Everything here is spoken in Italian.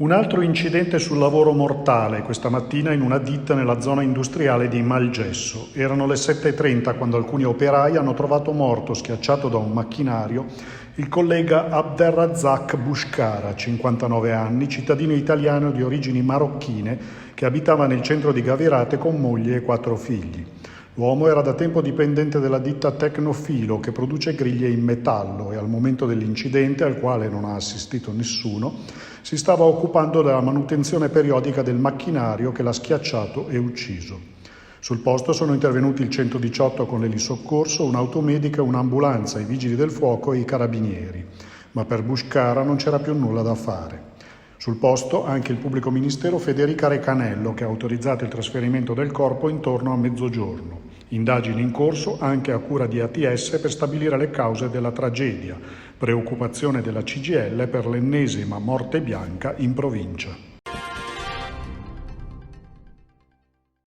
Un altro incidente sul lavoro mortale questa mattina in una ditta nella zona industriale di Malgesso. Erano le 7:30 quando alcuni operai hanno trovato morto, schiacciato da un macchinario, il collega Abderrazak Bushkara, 59 anni, cittadino italiano di origini marocchine che abitava nel centro di Gavirate con moglie e 4 figli. L'uomo era da tempo dipendente della ditta Tecnofilo che produce griglie in metallo e al momento dell'incidente, al quale non ha assistito nessuno, si stava occupando della manutenzione periodica del macchinario che l'ha schiacciato e ucciso. Sul posto sono intervenuti il 118 con l'elisoccorso, un'automedica, un'ambulanza, i vigili del fuoco e i carabinieri. Ma per Bushkara non c'era più nulla da fare. Sul posto anche il pubblico ministero Federica Recanello che ha autorizzato il trasferimento del corpo intorno a mezzogiorno. Indagini in corso anche a cura di ATS per stabilire le cause della tragedia. Preoccupazione della CGIL per l'ennesima morte bianca in provincia.